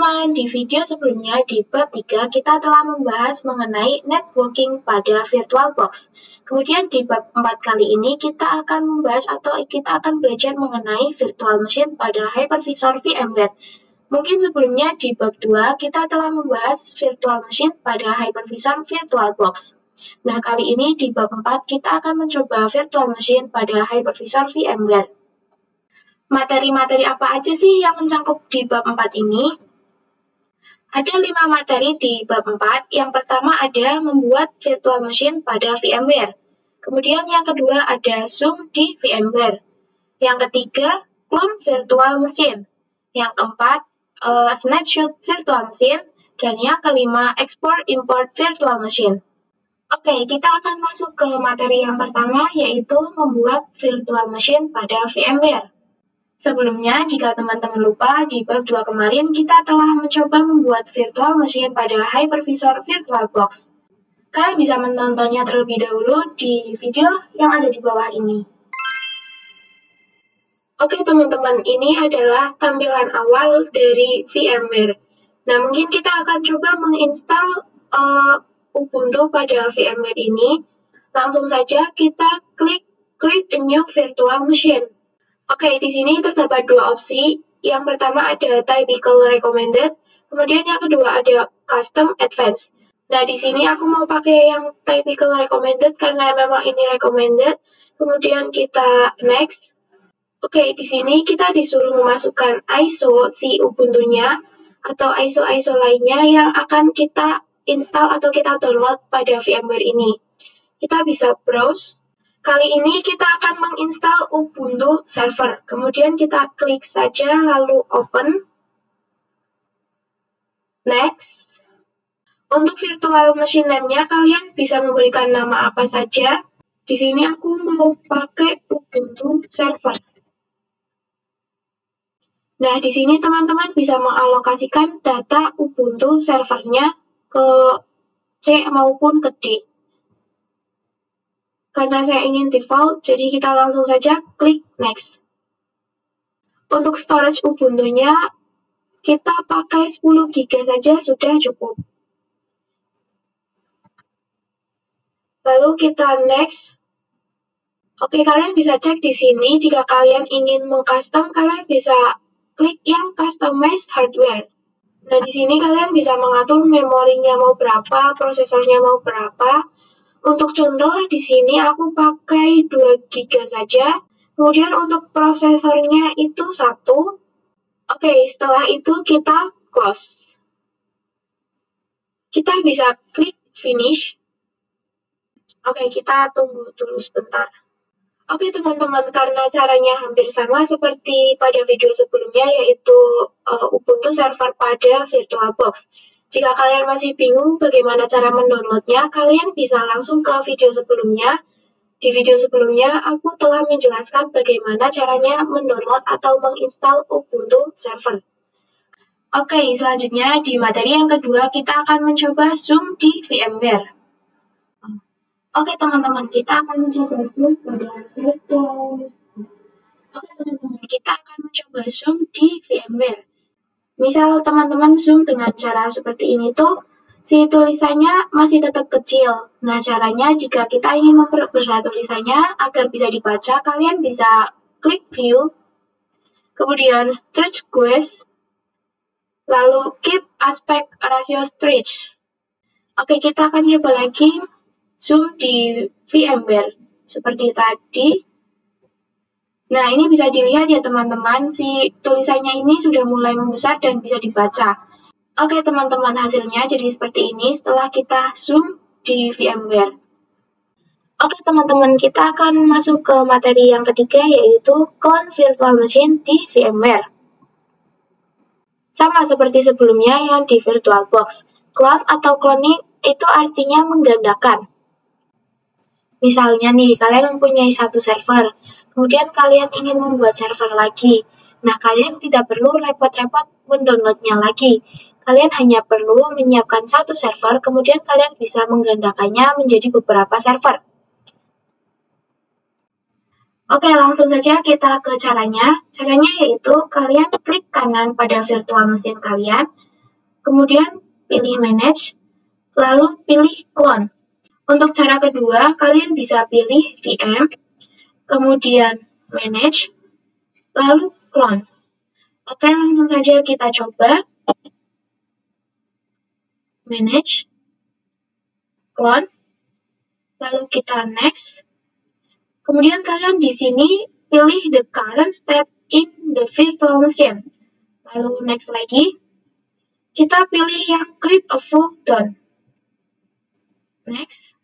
teman-teman, di video sebelumnya di bab 3 kita telah membahas mengenai networking pada VirtualBox. Kemudian di bab 4 kali ini kita akan membahas atau kita akan belajar mengenai virtual machine pada hypervisor VMware. Mungkin sebelumnya di bab 2 kita telah membahas virtual machine pada hypervisor VirtualBox. Nah, kali ini di bab 4 kita akan mencoba virtual machine pada hypervisor VMware. Materi-materi apa aja sih yang mencangkup di bab 4 ini? Ada 5 materi di bab 4. Yang pertama ada membuat virtual machine pada VMware. Kemudian yang kedua ada Zoom di VMware. Yang ketiga, clone virtual machine. Yang keempat, snapshot virtual machine. Dan yang kelima, export-import virtual machine. Oke, kita akan masuk ke materi yang pertama, yaitu membuat virtual machine pada VMware. Sebelumnya, jika teman-teman lupa, di bab 2 kemarin kita telah mencoba membuat virtual machine pada hypervisor VirtualBox. Kalian bisa menontonnya terlebih dahulu di video yang ada di bawah ini. Oke teman-teman, ini adalah tampilan awal dari VMware. Nah, mungkin kita akan coba menginstal Ubuntu pada VMware ini. Langsung saja kita klik Create a New Virtual Machine. Oke, di sini terdapat dua opsi. Yang pertama ada Typical Recommended, kemudian yang kedua ada Custom Advanced. Nah, di sini aku mau pakai yang Typical Recommended karena memang ini recommended. Kemudian kita Next. Oke, di sini kita disuruh memasukkan ISO si Ubuntu-nya atau ISO-ISO lainnya yang akan kita install atau kita download pada VMware ini. Kita bisa browse. Kali ini kita akan menginstal Ubuntu Server. Kemudian kita klik saja lalu Open. Next. Untuk virtual machine name-nya kalian bisa memberikan nama apa saja. Di sini aku mau pakai Ubuntu Server. Nah, di sini teman-teman bisa mengalokasikan data Ubuntu servernya ke C maupun ke D. Karena saya ingin default, jadi kita langsung saja klik Next. Untuk storage Ubuntu-nya, kita pakai 10 GB saja sudah cukup. Lalu kita Next. Oke, kalian bisa cek di sini, jika kalian ingin mengcustom, kalian bisa klik yang Customize Hardware. Nah, di sini kalian bisa mengatur memorinya mau berapa, prosesornya mau berapa. Untuk contoh, di sini aku pakai 2 GB saja. Kemudian untuk prosesornya itu 1. Oke, setelah itu kita close. Kita bisa klik finish. Oke, kita tunggu dulu sebentar. Oke teman-teman, karena caranya hampir sama seperti pada video sebelumnya, yaitu Ubuntu Server pada VirtualBox. Jika kalian masih bingung bagaimana cara mendownloadnya, kalian bisa langsung ke video sebelumnya. Di video sebelumnya, aku telah menjelaskan bagaimana caranya mendownload atau menginstal Ubuntu Server. Oke, selanjutnya di materi yang kedua, kita akan mencoba Zoom di VMware. Oke teman-teman, kita akan mencoba Zoom pada virtual. Oke teman-teman, kita akan mencoba Zoom di VMware. Misal teman-teman Zoom dengan cara seperti ini tuh, si tulisannya masih tetap kecil. Nah, caranya jika kita ingin memperbesar tulisannya agar bisa dibaca, kalian bisa klik View, kemudian Stretch Quest, lalu Keep Aspect Ratio Stretch. Oke, kita akan coba lagi Zoom di VMware seperti tadi. Nah, ini bisa dilihat ya teman-teman, si tulisannya ini sudah mulai membesar dan bisa dibaca. Oke teman-teman, hasilnya jadi seperti ini setelah kita Zoom di VMware. Oke teman-teman, kita akan masuk ke materi yang ketiga, yaitu clone virtual machine di VMware. Sama seperti sebelumnya yang di VirtualBox, clone atau cloning itu artinya menggandakan. Misalnya nih, kalian mempunyai satu server, kemudian kalian ingin membuat server lagi. Nah, kalian tidak perlu repot-repot mendownloadnya lagi. Kalian hanya perlu menyiapkan satu server, kemudian kalian bisa menggandakannya menjadi beberapa server. Oke, langsung saja kita ke caranya. Caranya yaitu kalian klik kanan pada virtual machine kalian, kemudian pilih manage, lalu pilih clone. Untuk cara kedua, kalian bisa pilih VM, kemudian manage, lalu clone. Oke, langsung saja kita coba. Manage, clone, lalu kita next. Kemudian kalian di sini pilih the current state in the virtual machine. Lalu next lagi, kita pilih yang create a full done. Next.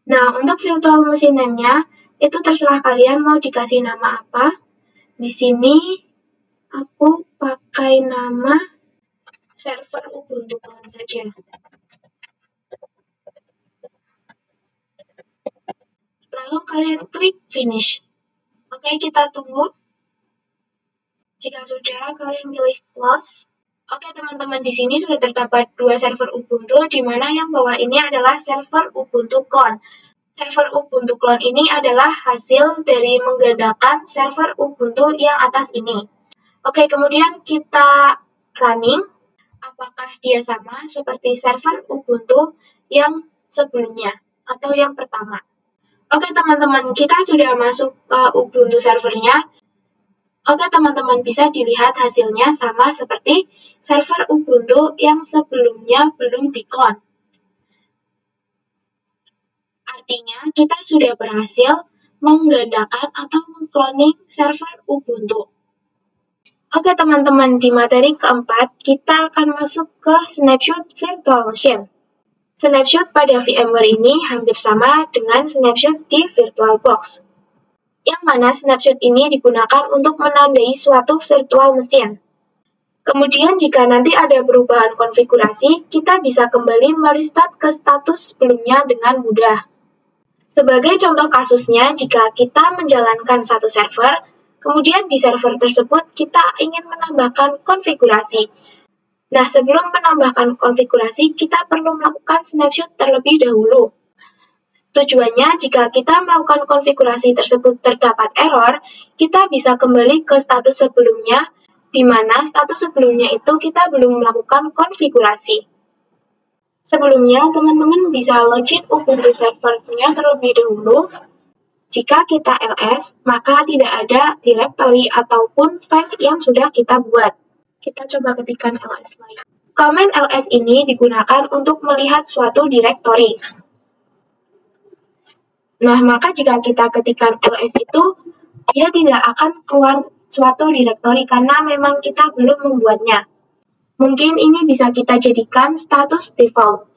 Nah, untuk virtual machine name-nya, itu terserah kalian mau dikasih nama apa. Di sini, aku pakai nama server Ubuntu saja. Lalu kalian klik finish. Oke, kita tunggu. Jika sudah, kalian pilih close. Oke, teman-teman, di sini sudah terdapat dua server Ubuntu, di mana yang bawah ini adalah server Ubuntu clone. Server Ubuntu clone ini adalah hasil dari menggandakan server Ubuntu yang atas ini. Oke, kemudian kita running. Apakah dia sama seperti server Ubuntu yang sebelumnya atau yang pertama? Oke, teman-teman, kita sudah masuk ke Ubuntu servernya. Oke, teman-teman, bisa dilihat hasilnya sama seperti server Ubuntu yang sebelumnya belum di-clone. Artinya, kita sudah berhasil menggandakan atau mengcloning server Ubuntu. Oke, teman-teman, di materi keempat, kita akan masuk ke snapshot virtual machine. Snapshot pada VMware ini hampir sama dengan snapshot di VirtualBox, yang mana snapshot ini digunakan untuk menandai suatu virtual machine. Kemudian jika nanti ada perubahan konfigurasi, kita bisa kembali merestart ke status sebelumnya dengan mudah. Sebagai contoh kasusnya, jika kita menjalankan satu server, kemudian di server tersebut kita ingin menambahkan konfigurasi. Nah, sebelum menambahkan konfigurasi, kita perlu melakukan snapshot terlebih dahulu. Tujuannya, jika kita melakukan konfigurasi tersebut terdapat error, kita bisa kembali ke status sebelumnya, di mana status sebelumnya itu kita belum melakukan konfigurasi. Sebelumnya, teman-teman bisa login Ubuntu servernya terlebih dahulu. Jika kita ls, maka tidak ada directory ataupun file yang sudah kita buat. Kita coba ketikkan ls lagi. Command ls ini digunakan untuk melihat suatu directory. Nah, maka jika kita ketikkan ls itu, dia tidak akan keluar suatu directory karena memang kita belum membuatnya. Mungkin ini bisa kita jadikan status default.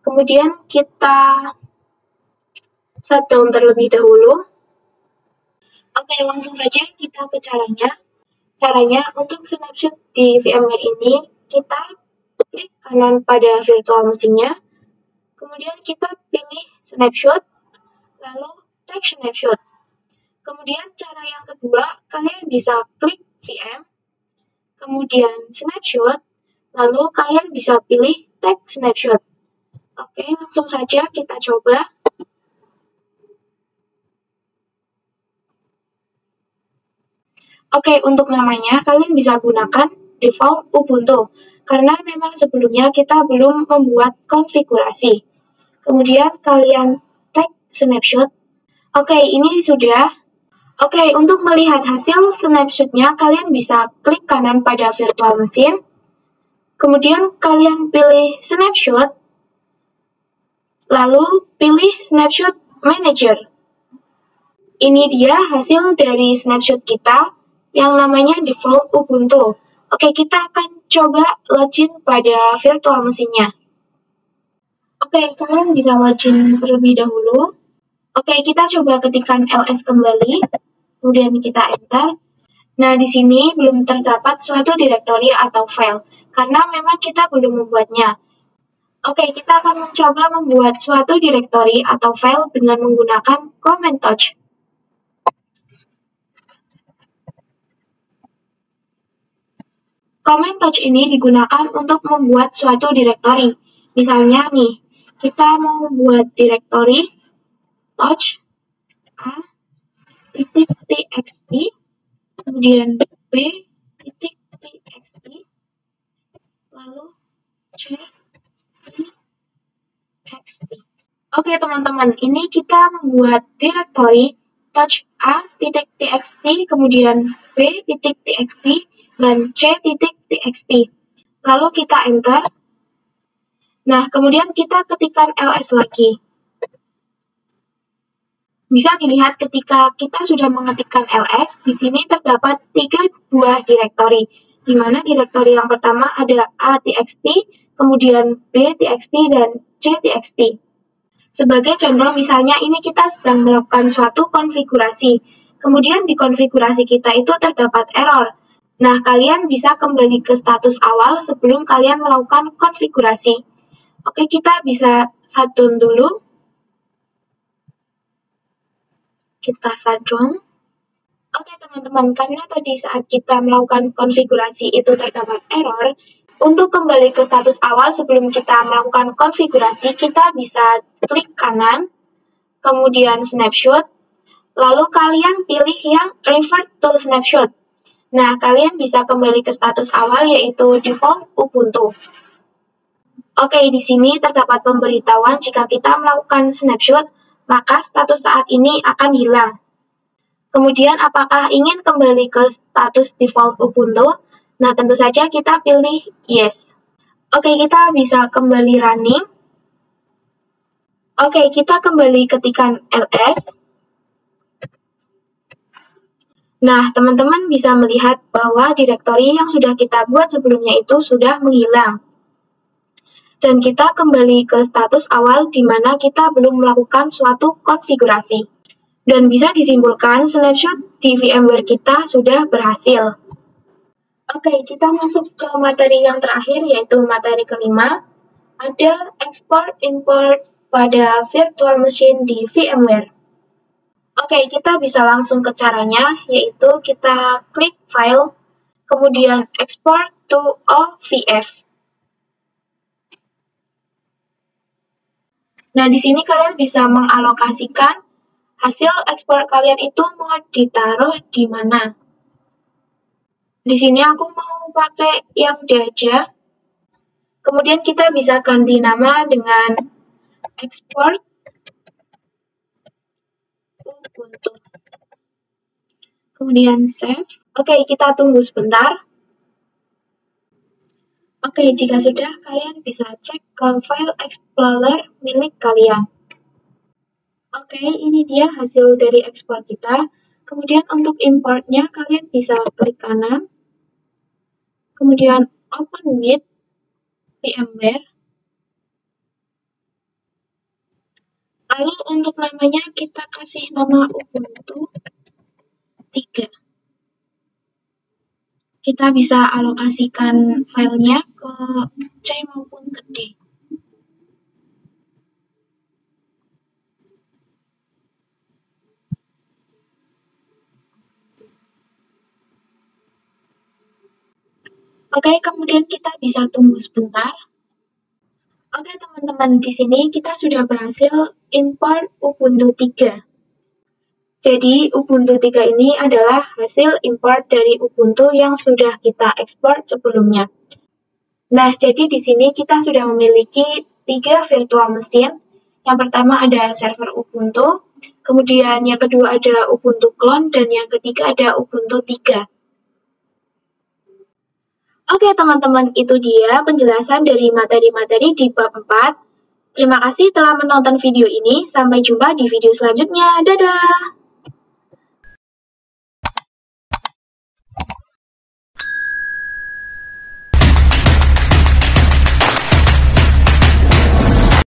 Kemudian kita shutdown terlebih dahulu. Oke, langsung saja kita ke caranya. Caranya untuk snapshot di VMware ini, kita klik kanan pada virtual mesinnya, kemudian kita pilih snapshot, lalu take snapshot. Kemudian cara yang kedua, kalian bisa klik VM, kemudian snapshot, lalu kalian bisa pilih take snapshot. Oke, langsung saja kita coba. Oke, untuk namanya kalian bisa gunakan default Ubuntu, karena memang sebelumnya kita belum membuat konfigurasi. Kemudian kalian take snapshot. Oke, ini sudah. Oke, untuk melihat hasil snapshotnya, kalian bisa klik kanan pada virtual machine. Kemudian kalian pilih snapshot, lalu pilih snapshot manager. Ini dia hasil dari snapshot kita yang namanya default Ubuntu. Oke, kita akan coba login pada virtual mesinnya. Oke, kalian bisa login terlebih dahulu. Oke, kita coba ketikkan ls kembali, kemudian kita enter. Nah, di sini belum terdapat suatu directory atau file, karena memang kita belum membuatnya. Oke, kita akan mencoba membuat suatu directory atau file dengan menggunakan command touch. Command touch ini digunakan untuk membuat suatu directory. Misalnya nih, kita mau buat directory touch a.txt, kemudian b.txt, lalu txt. Oke teman-teman, ini kita membuat directory touch.a.txt, kemudian b.txt, dan c.txt. Lalu kita enter. Nah, kemudian kita ketikkan ls lagi. Bisa dilihat ketika kita sudah mengetikkan ls, di sini terdapat 3 buah direktori, di mana direktori yang pertama ada a.txt, kemudian b.txt, dan c.txt. Sebagai contoh, misalnya ini kita sedang melakukan suatu konfigurasi, kemudian di konfigurasi kita itu terdapat error. Nah, kalian bisa kembali ke status awal sebelum kalian melakukan konfigurasi. Oke, kita bisa shutdown dulu. Kita shutdown. Oke teman-teman, karena tadi saat kita melakukan konfigurasi itu terdapat error, untuk kembali ke status awal sebelum kita melakukan konfigurasi, kita bisa klik kanan, kemudian snapshot, lalu kalian pilih yang revert to snapshot. Nah, kalian bisa kembali ke status awal yaitu default Ubuntu. Oke, di sini terdapat pemberitahuan jika kita melakukan snapshot, maka status saat ini akan hilang. Kemudian, apakah ingin kembali ke status default Ubuntu? Nah, tentu saja kita pilih yes. Oke, kita bisa kembali running. Oke, kita kembali ketikkan ls. Nah, teman-teman bisa melihat bahwa direktori yang sudah kita buat sebelumnya itu sudah menghilang. Dan kita kembali ke status awal di mana kita belum melakukan suatu konfigurasi. Dan bisa disimpulkan snapshot di VMware kita sudah berhasil. Oke, kita masuk ke materi yang terakhir yaitu materi kelima. Ada export import pada virtual machine di VMware. Oke, kita bisa langsung ke caranya, yaitu kita klik file, kemudian export to OVF. Nah, di sini kalian bisa mengalokasikan hasil ekspor kalian itu mau ditaruh di mana. Di sini aku mau pakai yang D aja. Kemudian kita bisa ganti nama dengan export Ubuntu. Kemudian save. Oke, kita tunggu sebentar. Oke, jika sudah, kalian bisa cek ke file explorer milik kalian. Oke, ini dia hasil dari ekspor kita. Kemudian untuk importnya, kalian bisa klik kanan. Kemudian open with VMware. Lalu untuk namanya kita kasih nama Ubuntu 3. Kita bisa alokasikan filenya ke C maupun ke D. Oke, kemudian kita bisa tunggu sebentar. Oke teman-teman, di sini kita sudah berhasil import Ubuntu 3. Jadi, Ubuntu 3 ini adalah hasil import dari Ubuntu yang sudah kita ekspor sebelumnya. Nah, jadi di sini kita sudah memiliki 3 virtual machine. Yang pertama ada server Ubuntu, kemudian yang kedua ada Ubuntu Clone, dan yang ketiga ada Ubuntu 3. Oke teman-teman, itu dia penjelasan dari materi-materi di bab 4. Terima kasih telah menonton video ini, sampai jumpa di video selanjutnya, dadah!